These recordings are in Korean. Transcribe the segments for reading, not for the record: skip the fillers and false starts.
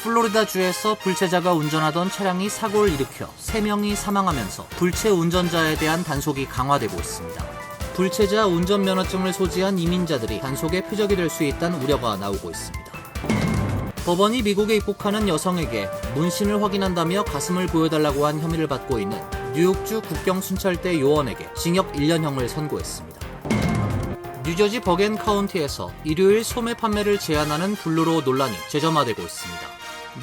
플로리다주에서 불체자가 운전하던 차량이 사고를 일으켜 3명이 사망하면서 불체 운전자에 대한 단속이 강화되고 있습니다. 불체자 운전면허증을 소지한 이민자들이 단속의 표적이 될 수 있다는 우려가 나오고 있습니다. 법원이 미국에 입국하는 여성에게 문신을 확인한다며 가슴을 보여달라고 한 혐의를 받고 있는 뉴욕주 국경순찰대 요원에게 징역 1년형을 선고했습니다. 뉴저지 버겐 카운티에서 일요일 소매 판매를 제한하는 블루로 논란이 재점화되고 있습니다.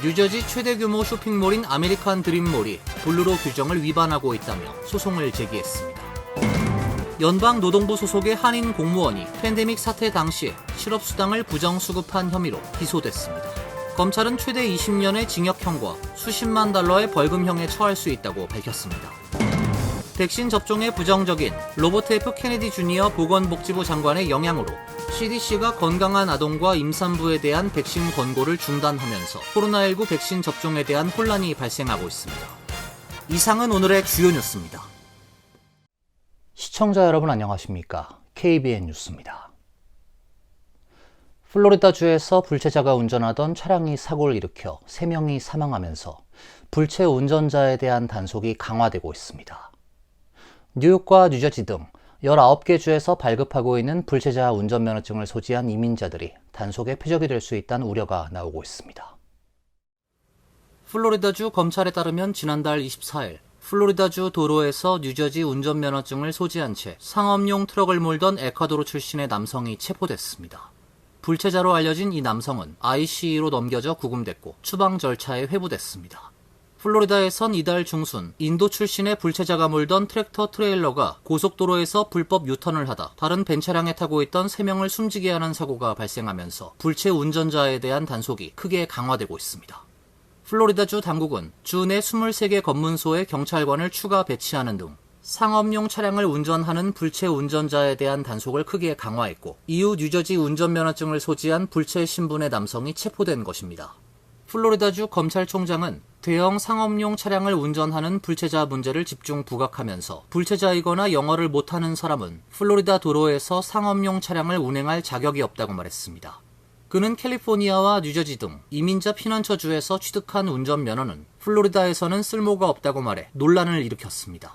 뉴저지 최대 규모 쇼핑몰인 아메리칸 드림몰이 블루로 규정을 위반하고 있다며 소송을 제기했습니다. 연방노동부 소속의 한인 공무원이 팬데믹 사태 당시에 실업수당을 부정수급한 혐의로 기소됐습니다. 검찰은 최대 20년의 징역형과 수십만 달러의 벌금형에 처할 수 있다고 밝혔습니다. 백신 접종에 부정적인 로버트 F 케네디 주니어 보건복지부 장관의 영향으로 CDC가 건강한 아동과 임산부에 대한 백신 권고를 중단하면서 코로나19 백신 접종에 대한 혼란이 발생하고 있습니다. 이상은 오늘의 주요 뉴스입니다. 시청자 여러분 안녕하십니까? KBN 뉴스입니다. 플로리다주에서 불체자가 운전하던 차량이 사고를 일으켜 3명이 사망하면서 불체 운전자에 대한 단속이 강화되고 있습니다. 뉴욕과 뉴저지 등 19개 주에서 발급하고 있는 불체자 운전면허증을 소지한 이민자들이 단속의 표적이 될 수 있다는 우려가 나오고 있습니다. 플로리다주 검찰에 따르면 지난달 24일 플로리다주 도로에서 뉴저지 운전면허증을 소지한 채 상업용 트럭을 몰던 에콰도르 출신의 남성이 체포됐습니다. 불체자로 알려진 이 남성은 ICE로 넘겨져 구금됐고 추방 절차에 회부됐습니다. 플로리다에선 이달 중순 인도 출신의 불체자가 몰던 트랙터 트레일러가 고속도로에서 불법 유턴을 하다 다른 벤 차량에 타고 있던 3명을 숨지게 하는 사고가 발생하면서 불체 운전자에 대한 단속이 크게 강화되고 있습니다. 플로리다주 당국은 주 내 23개 검문소에 경찰관을 추가 배치하는 등 상업용 차량을 운전하는 불체 운전자에 대한 단속을 크게 강화했고 이후 뉴저지 운전면허증을 소지한 불체 신분의 남성이 체포된 것입니다. 플로리다주 검찰총장은 대형 상업용 차량을 운전하는 불체자 문제를 집중 부각하면서 불체자이거나 영어를 못하는 사람은 플로리다 도로에서 상업용 차량을 운행할 자격이 없다고 말했습니다. 그는 캘리포니아와 뉴저지 등 이민자 피난처주에서 취득한 운전면허는 플로리다에서는 쓸모가 없다고 말해 논란을 일으켰습니다.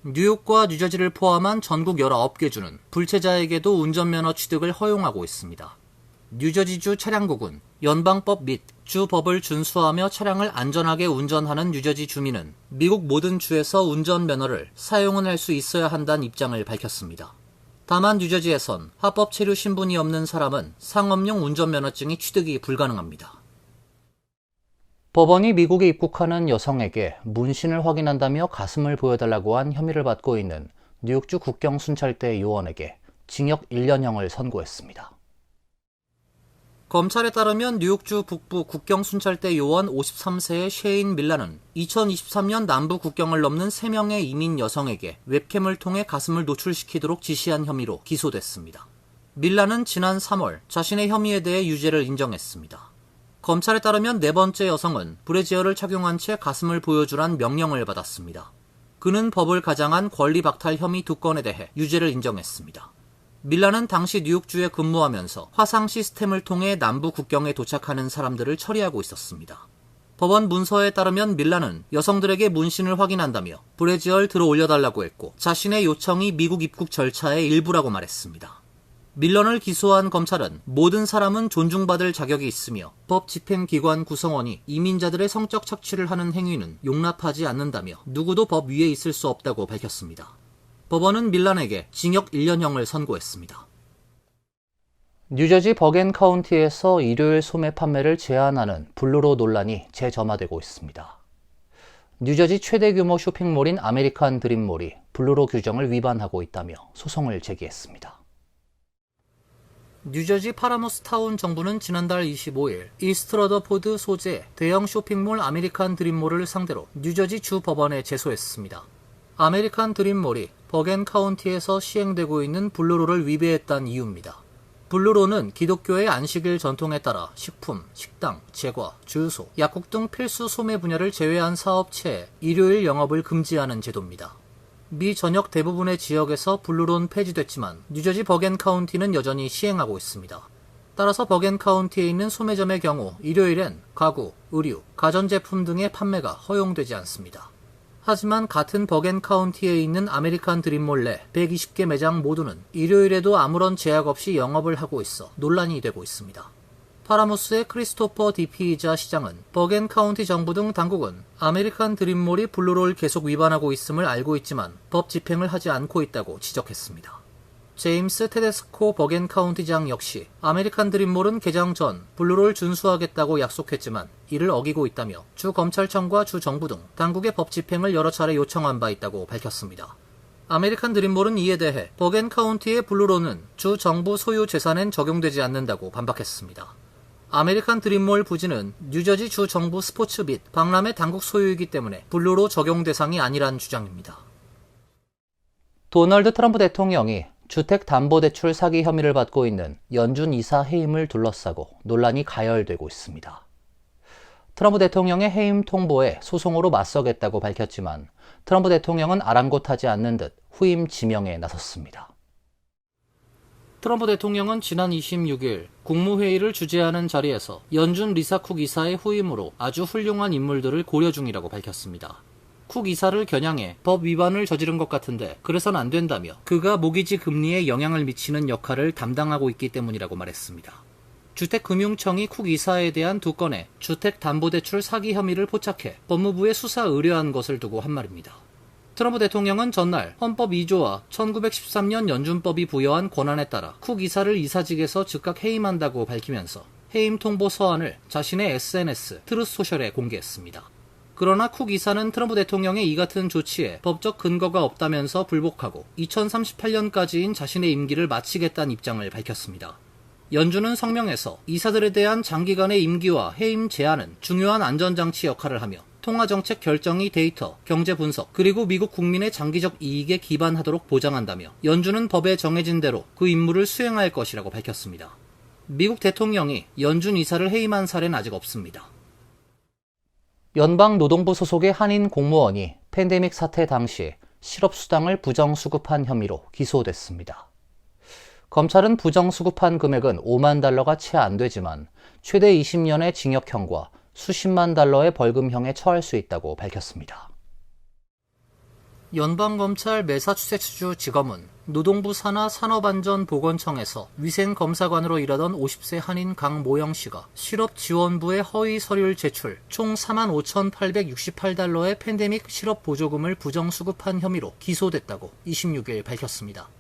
뉴욕과 뉴저지를 포함한 전국 19개 주는 불체자에게도 운전면허 취득을 허용하고 있습니다. 뉴저지주 차량국은 연방법 및 주법을 준수하며 차량을 안전하게 운전하는 뉴저지 주민은 미국 모든 주에서 운전면허를 사용은 할 수 있어야 한다는 입장을 밝혔습니다. 다만 뉴저지에선 합법 체류 신분이 없는 사람은 상업용 운전면허증이 취득이 불가능합니다. 법원이 미국에 입국하는 여성에게 문신을 확인한다며 가슴을 보여달라고 한 혐의를 받고 있는 뉴욕주 국경순찰대 요원에게 징역 1년형을 선고했습니다. 검찰에 따르면 뉴욕주 북부 국경순찰대 요원 53세의 셰인 밀라는 2023년 남부 국경을 넘는 3명의 이민 여성에게 웹캠을 통해 가슴을 노출시키도록 지시한 혐의로 기소됐습니다. 밀라는 지난 3월 자신의 혐의에 대해 유죄를 인정했습니다. 검찰에 따르면 4번째 여성은 브래지어를 착용한 채 가슴을 보여주란 명령을 받았습니다. 그는 법을 가장한 권리 박탈 혐의 2건에 대해 유죄를 인정했습니다. 밀라는 당시 뉴욕주에 근무하면서 화상 시스템을 통해 남부 국경에 도착하는 사람들을 처리하고 있었습니다. 법원 문서에 따르면 밀라는 여성들에게 문신을 확인한다며 브래지어를 들어 올려달라고 했고 자신의 요청이 미국 입국 절차의 일부라고 말했습니다. 밀런을 기소한 검찰은 모든 사람은 존중받을 자격이 있으며 법 집행기관 구성원이 이민자들의 성적 착취를 하는 행위는 용납하지 않는다며 누구도 법 위에 있을 수 없다고 밝혔습니다. 법원은 밀란에게 징역 1년형을 선고했습니다. 뉴저지 버겐 카운티에서 일요일 소매 판매를 제한하는 블루로 논란이 재점화되고 있습니다. 뉴저지 최대 규모 쇼핑몰인 아메리칸 드림몰이 블루로 규정을 위반하고 있다며 소송을 제기했습니다. 뉴저지 파라모스타운 정부는 지난달 25일 이스트 러더포드 소재 대형 쇼핑몰 아메리칸 드림몰을 상대로 뉴저지 주 법원에 제소했습니다. 아메리칸 드림몰이 버겐 카운티에서 시행되고 있는 블루로를 위배했다는 이유입니다. 블루로는 기독교의 안식일 전통에 따라 식품, 식당, 제과, 주유소, 약국 등 필수 소매 분야를 제외한 사업체에 일요일 영업을 금지하는 제도입니다. 미 전역 대부분의 지역에서 블루로는 폐지됐지만 뉴저지 버겐 카운티는 여전히 시행하고 있습니다. 따라서 버겐 카운티에 있는 소매점의 경우 일요일엔 가구, 의류, 가전제품 등의 판매가 허용되지 않습니다. 하지만 같은 버겐 카운티에 있는 아메리칸 드림몰 내 120개 매장 모두는 일요일에도 아무런 제약 없이 영업을 하고 있어 논란이 되고 있습니다. 파라무스의 크리스토퍼 디피이자 시장은 버겐 카운티 정부 등 당국은 아메리칸 드림몰이 블루를 계속 위반하고 있음을 알고 있지만 법 집행을 하지 않고 있다고 지적했습니다. 제임스 테데스코 버겐 카운티장 역시 아메리칸 드림몰은 개장 전 블루를 준수하겠다고 약속했지만 이를 어기고 있다며 주 검찰청과 주 정부 등 당국의 법 집행을 여러 차례 요청한 바 있다고 밝혔습니다. 아메리칸 드림몰은 이에 대해 버겐 카운티의 블루로는 주 정부 소유 재산엔 적용되지 않는다고 반박했습니다. 아메리칸 드림몰 부지는 뉴저지 주 정부 스포츠 및 박람회 당국 소유이기 때문에 블루로 적용 대상이 아니란 주장입니다. 도널드 트럼프 대통령이 주택담보대출 사기 혐의를 받고 있는 연준 이사 해임을 둘러싸고 논란이 가열되고 있습니다. 트럼프 대통령의 해임 통보에 소송으로 맞서겠다고 밝혔지만 트럼프 대통령은 아랑곳하지 않는 듯 후임 지명에 나섰습니다. 트럼프 대통령은 지난 26일 국무회의를 주재하는 자리에서 연준 리사 쿡 이사의 후임으로 아주 훌륭한 인물들을 고려 중이라고 밝혔습니다. 쿡 이사를 겨냥해 법 위반을 저지른 것 같은데 그래선 안 된다며 그가 모기지 금리에 영향을 미치는 역할을 담당하고 있기 때문이라고 말했습니다. 주택금융청이 쿡 이사에 대한 2건의 주택담보대출 사기 혐의를 포착해 법무부에 수사 의뢰한 것을 두고 한 말입니다. 트럼프 대통령은 전날 헌법 2조와 1913년 연준법이 부여한 권한에 따라 쿡 이사를 이사직에서 즉각 해임한다고 밝히면서 해임 통보 서한을 자신의 SNS 트루스 소셜에 공개했습니다. 그러나 쿡 이사는 트럼프 대통령의 이 같은 조치에 법적 근거가 없다면서 불복하고 2038년까지인 자신의 임기를 마치겠다는 입장을 밝혔습니다. 연준은 성명에서 이사들에 대한 장기간의 임기와 해임 제한은 중요한 안전장치 역할을 하며 통화정책 결정이 데이터, 경제 분석, 그리고 미국 국민의 장기적 이익에 기반하도록 보장한다며 연준은 법에 정해진 대로 그 임무를 수행할 것이라고 밝혔습니다. 미국 대통령이 연준 이사를 해임한 사례는 아직 없습니다. 연방노동부 소속의 한인 공무원이 팬데믹 사태 당시 실업수당을 부정수급한 혐의로 기소됐습니다. 검찰은 부정수급한 금액은 5만 달러가 채 안 되지만 최대 20년의 징역형과 수십만 달러의 벌금형에 처할 수 있다고 밝혔습니다. 연방검찰 매사추세츠주 지검은 노동부 산하 산업안전보건청에서 위생검사관으로 일하던 50세 한인 강모영 씨가 실업지원부에 허위 서류를 제출, 총 45,868달러의 팬데믹 실업보조금을 부정수급한 혐의로 기소됐다고 26일 밝혔습니다.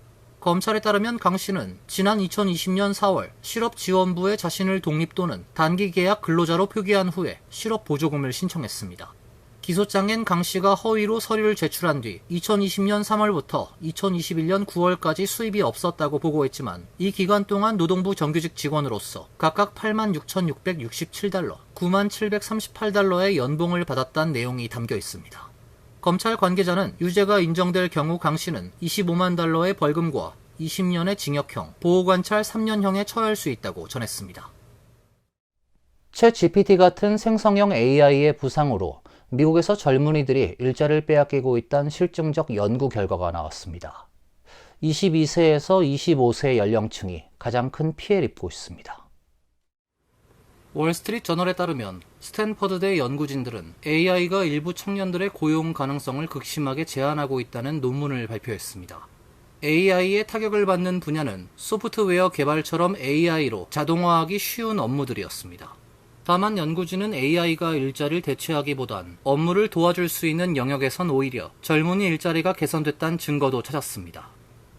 검찰에 따르면 강 씨는 지난 2020년 4월 실업지원부에 자신을 독립 또는 단기계약 근로자로 표기한 후에 실업보조금을 신청했습니다. 기소장엔 강 씨가 허위로 서류를 제출한 뒤 2020년 3월부터 2021년 9월까지 수입이 없었다고 보고했지만 이 기간 동안 노동부 정규직 직원으로서 각각 86,667달러, 9738달러의 연봉을 받았다는 내용이 담겨 있습니다. 검찰 관계자는 유죄가 인정될 경우 강 씨는 25만 달러의 벌금과 20년의 징역형, 보호관찰 3년형에 처할 수 있다고 전했습니다. 챗 GPT 같은 생성형 AI의 부상으로 미국에서 젊은이들이 일자리를 빼앗기고 있다는 실증적 연구 결과가 나왔습니다. 22세에서 25세 연령층이 가장 큰 피해를 입고 있습니다. 월스트리트 저널에 따르면 스탠퍼드대 연구진들은 AI가 일부 청년들의 고용 가능성을 극심하게 제한하고 있다는 논문을 발표했습니다. AI의 타격을 받는 분야는 소프트웨어 개발처럼 AI로 자동화하기 쉬운 업무들이었습니다. 다만 연구진은 AI가 일자리를 대체하기보단 업무를 도와줄 수 있는 영역에선 오히려 젊은이 일자리가 개선됐다는 증거도 찾았습니다.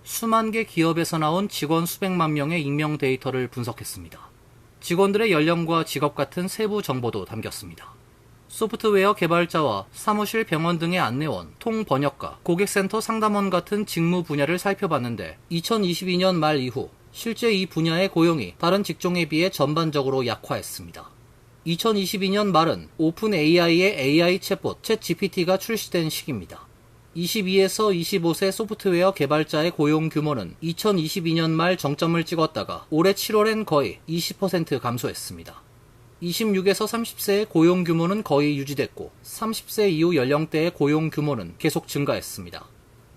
수만 개 기업에서 나온 직원 수백만 명의 익명 데이터를 분석했습니다. 직원들의 연령과 직업 같은 세부 정보도 담겼습니다. 소프트웨어 개발자와 사무실, 병원 등의 안내원, 통번역가, 고객센터 상담원 같은 직무 분야를 살펴봤는데 2022년 말 이후 실제 이 분야의 고용이 다른 직종에 비해 전반적으로 약화했습니다. 2022년 말은 오픈 AI의 AI 챗봇 챗GPT가 출시된 시기입니다. 22에서 25세 소프트웨어 개발자의 고용 규모는 2022년 말 정점을 찍었다가 올해 7월엔 거의 20% 감소했습니다. 26에서 30세의 고용 규모는 거의 유지됐고 30세 이후 연령대의 고용 규모는 계속 증가했습니다.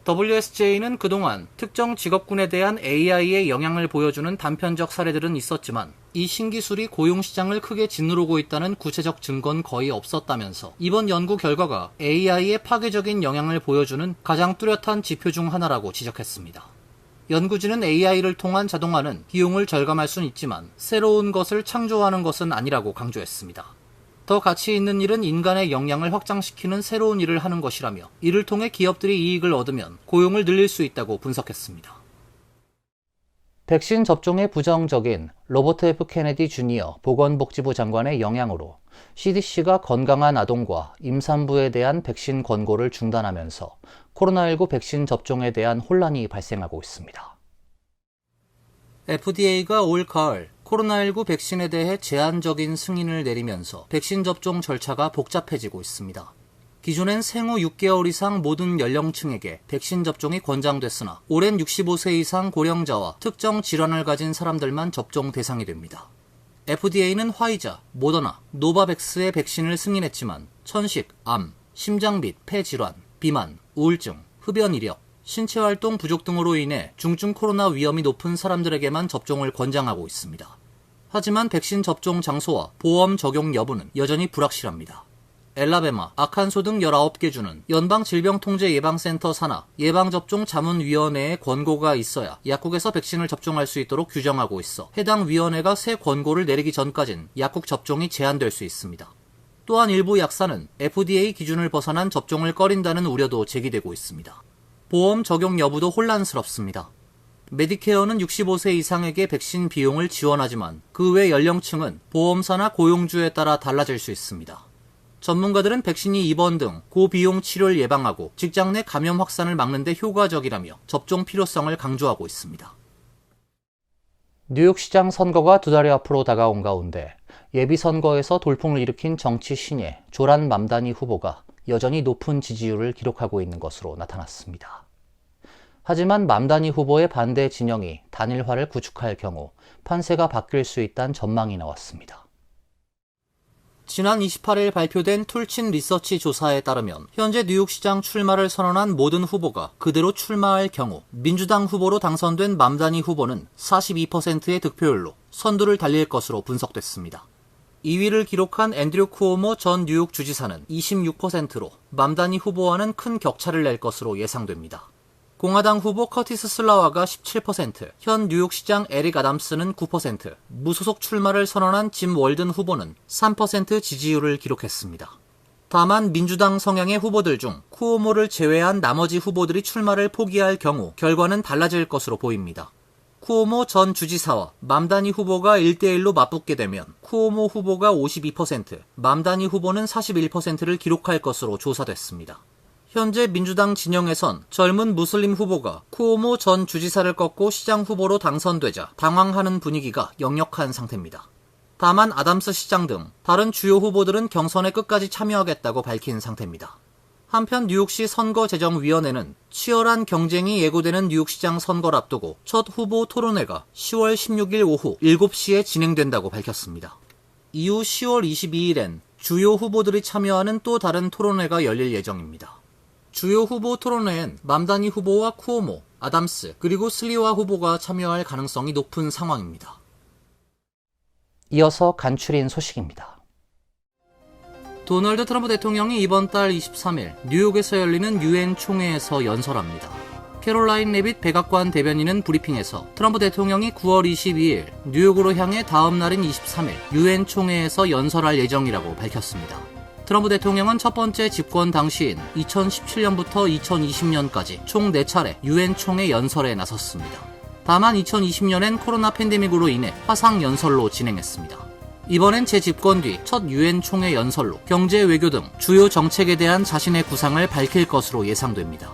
WSJ는 그동안 특정 직업군에 대한 AI의 영향을 보여주는 단편적 사례들은 있었지만 이 신기술이 고용시장을 크게 짓누르고 있다는 구체적 증거는 거의 없었다면서 이번 연구 결과가 AI의 파괴적인 영향을 보여주는 가장 뚜렷한 지표 중 하나라고 지적했습니다. 연구진은 AI를 통한 자동화는 비용을 절감할 수는 있지만 새로운 것을 창조하는 것은 아니라고 강조했습니다. 더 가치 있는 일은 인간의 역량을 확장시키는 새로운 일을 하는 것이라며 이를 통해 기업들이 이익을 얻으면 고용을 늘릴 수 있다고 분석했습니다. 백신 접종에 부정적인 로버트 F. 케네디 주니어 보건복지부 장관의 영향으로 CDC가 건강한 아동과 임산부에 대한 백신 권고를 중단하면서 코로나19 백신 접종에 대한 혼란이 발생하고 있습니다. FDA가 올 가을 코로나19 백신에 대해 제한적인 승인을 내리면서 백신 접종 절차가 복잡해지고 있습니다. 기존엔 생후 6개월 이상 모든 연령층에게 백신 접종이 권장됐으나 올해는 65세 이상 고령자와 특정 질환을 가진 사람들만 접종 대상이 됩니다. FDA는 화이자, 모더나, 노바백스의 백신을 승인했지만 천식, 암, 심장 및 폐 질환, 비만, 우울증, 흡연 이력, 신체활동 부족 등으로 인해 중증 코로나 위험이 높은 사람들에게만 접종을 권장하고 있습니다. 하지만 백신 접종 장소와 보험 적용 여부는 여전히 불확실합니다. 엘라베마, 아칸소 등 19개 주는 연방질병통제예방센터 산하 예방접종자문위원회의 권고가 있어야 약국에서 백신을 접종할 수 있도록 규정하고 있어 해당 위원회가 새 권고를 내리기 전까진 약국 접종이 제한될 수 있습니다. 또한 일부 약사는 FDA 기준을 벗어난 접종을 꺼린다는 우려도 제기되고 있습니다. 보험 적용 여부도 혼란스럽습니다. 메디케어는 65세 이상에게 백신 비용을 지원하지만 그 외 연령층은 보험사나 고용주에 따라 달라질 수 있습니다. 전문가들은 백신이 입원 등 고비용 치료를 예방하고 직장 내 감염 확산을 막는 데 효과적이라며 접종 필요성을 강조하고 있습니다. 뉴욕시장 선거가 2달여 앞으로 다가온 가운데 예비선거에서 돌풍을 일으킨 정치 신예 조란 맘다니 후보가 여전히 높은 지지율을 기록하고 있는 것으로 나타났습니다. 하지만 맘다니 후보의 반대 진영이 단일화를 구축할 경우 판세가 바뀔 수 있다는 전망이 나왔습니다. 지난 28일 발표된 툴친 리서치 조사에 따르면 현재 뉴욕시장 출마를 선언한 모든 후보가 그대로 출마할 경우 민주당 후보로 당선된 맘다니 후보는 42%의 득표율로 선두를 달릴 것으로 분석됐습니다. 2위를 기록한 앤드류 쿠오모 전 뉴욕 주지사는 26%로 맘다니 후보와는 큰 격차를 낼 것으로 예상됩니다. 공화당 후보 커티스 슬라와가 17%, 현 뉴욕시장 에릭 아담스는 9%, 무소속 출마를 선언한 짐 월든 후보는 3% 지지율을 기록했습니다. 다만 민주당 성향의 후보들 중 쿠오모를 제외한 나머지 후보들이 출마를 포기할 경우 결과는 달라질 것으로 보입니다. 쿠오모 전 주지사와 맘다니 후보가 1대1로 맞붙게 되면 쿠오모 후보가 52%, 맘다니 후보는 41%를 기록할 것으로 조사됐습니다. 현재 민주당 진영에선 젊은 무슬림 후보가 쿠오모 전 주지사를 꺾고 시장 후보로 당선되자 당황하는 분위기가 역력한 상태입니다. 다만 아담스 시장 등 다른 주요 후보들은 경선에 끝까지 참여하겠다고 밝힌 상태입니다. 한편 뉴욕시 선거제정위원회는 치열한 경쟁이 예고되는 뉴욕시장 선거를 앞두고 첫 후보 토론회가 10월 16일 오후 7시에 진행된다고 밝혔습니다. 이후 10월 22일엔 주요 후보들이 참여하는 또 다른 토론회가 열릴 예정입니다. 주요 후보 토론회엔 맘다니 후보와 쿠오모, 아담스, 그리고 슬리와 후보가 참여할 가능성이 높은 상황입니다. 이어서 간추린 소식입니다. 도널드 트럼프 대통령이 이번 달 23일 뉴욕에서 열리는 유엔 총회에서 연설합니다. 캐롤라인 레빗 백악관 대변인은 브리핑에서 트럼프 대통령이 9월 22일 뉴욕으로 향해 다음 날인 23일 유엔 총회에서 연설할 예정이라고 밝혔습니다. 트럼프 대통령은 첫 번째 집권 당시인 2017년부터 2020년까지 총 4차례 유엔 총회 연설에 나섰습니다. 다만 2020년엔 코로나 팬데믹으로 인해 화상 연설로 진행했습니다. 이번엔 재집권 뒤 첫 유엔 총회 연설로 경제, 외교 등 주요 정책에 대한 자신의 구상을 밝힐 것으로 예상됩니다.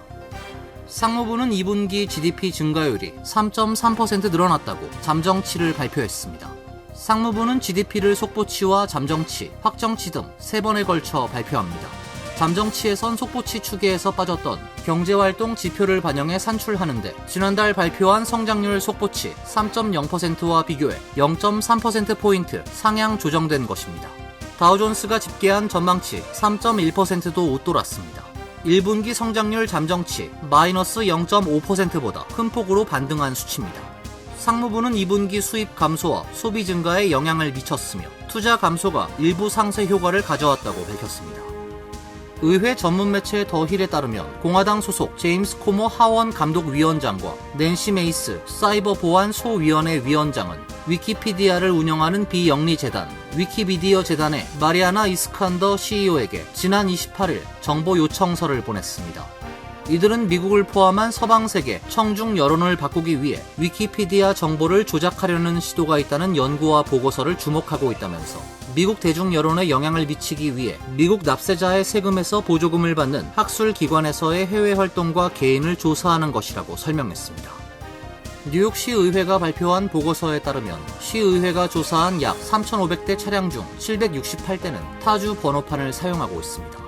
상무부는 2분기 GDP 증가율이 3.3% 늘어났다고 잠정치를 발표했습니다. 상무부는 GDP를 속보치와 잠정치, 확정치 등 3번에 걸쳐 발표합니다. 잠정치에선 속보치 추계에서 빠졌던 경제활동 지표를 반영해 산출하는데 지난달 발표한 성장률 속보치 3.0%와 비교해 0.3%포인트 상향 조정된 것입니다. 다우존스가 집계한 전망치 3.1%도 웃돌았습니다. 1분기 성장률 잠정치 마이너스 0.5%보다 큰 폭으로 반등한 수치입니다. 상무부는 2분기 수입 감소와 소비 증가에 영향을 미쳤으며 투자 감소가 일부 상쇄 효과를 가져왔다고 밝혔습니다. 의회 전문 매체 더 힐에 따르면 공화당 소속 제임스 코모 하원 감독위원장과 낸시 메이스 사이버 보안 소위원회 위원장은 위키피디아를 운영하는 비영리 재단 위키미디어 재단의 마리아나 이스칸더 CEO에게 지난 28일 정보 요청서를 보냈습니다. 이들은 미국을 포함한 서방 세계 청중 여론을 바꾸기 위해 위키피디아 정보를 조작하려는 시도가 있다는 연구와 보고서를 주목하고 있다면서 미국 대중 여론에 영향을 미치기 위해 미국 납세자의 세금에서 보조금을 받는 학술 기관에서의 해외 활동과 개인을 조사하는 것이라고 설명했습니다. 뉴욕시 의회가 발표한 보고서에 따르면 시의회가 조사한 약 3,500대 차량 중 768대는 타주 번호판을 사용하고 있습니다.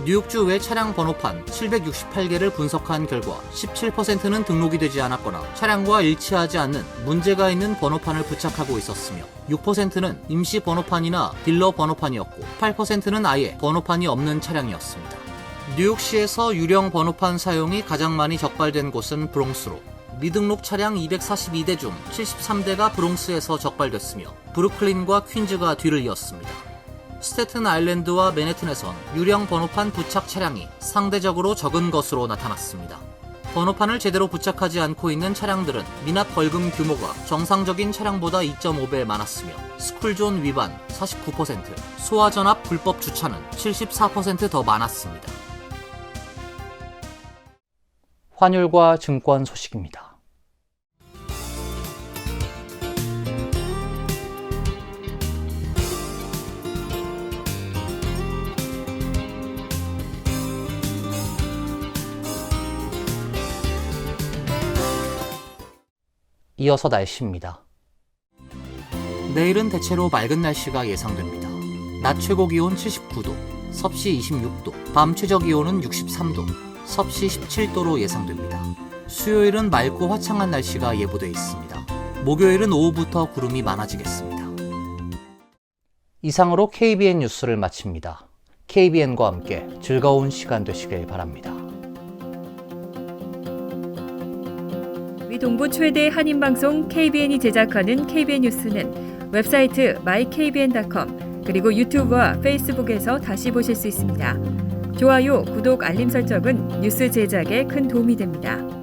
뉴욕주 외 차량 번호판 768개를 분석한 결과 17%는 등록이 되지 않았거나 차량과 일치하지 않는 문제가 있는 번호판을 부착하고 있었으며 6%는 임시 번호판이나 딜러 번호판이었고 8%는 아예 번호판이 없는 차량이었습니다. 뉴욕시에서 유령 번호판 사용이 가장 많이 적발된 곳은 브롱스로 미등록 차량 242대 중 73대가 브롱스에서 적발됐으며 브루클린과 퀸즈가 뒤를 이었습니다. 스태튼 아일랜드와 맨해튼에선 유령 번호판 부착 차량이 상대적으로 적은 것으로 나타났습니다. 번호판을 제대로 부착하지 않고 있는 차량들은 미납 벌금 규모가 정상적인 차량보다 2.5배 많았으며 스쿨존 위반 49%, 소화전압 불법 주차는 74% 더 많았습니다. 환율과 증권 소식입니다. 이어서 날씨입니다. 내일은 대체로 맑은 날씨가 예상됩니다. 낮 최고 기온 79도, 섭씨 26도, 밤 최저 기온은 63도, 섭씨 17도로 예상됩니다. 수요일은 맑고 화창한 날씨가 예보돼 있습니다. 목요일은 오후부터 구름이 많아지겠습니다. 이상으로 KBN 뉴스를 마칩니다. KBN과 함께 즐거운 시간 되시길 바랍니다. 동부 최대 한인방송 KBN이 제작하는 KBN 뉴스는 웹사이트 mykbn.com 그리고 유튜브와 페이스북에서 다시 보실 수 있습니다. 좋아요, 구독, 알림 설정은 뉴스 제작에 큰 도움이 됩니다.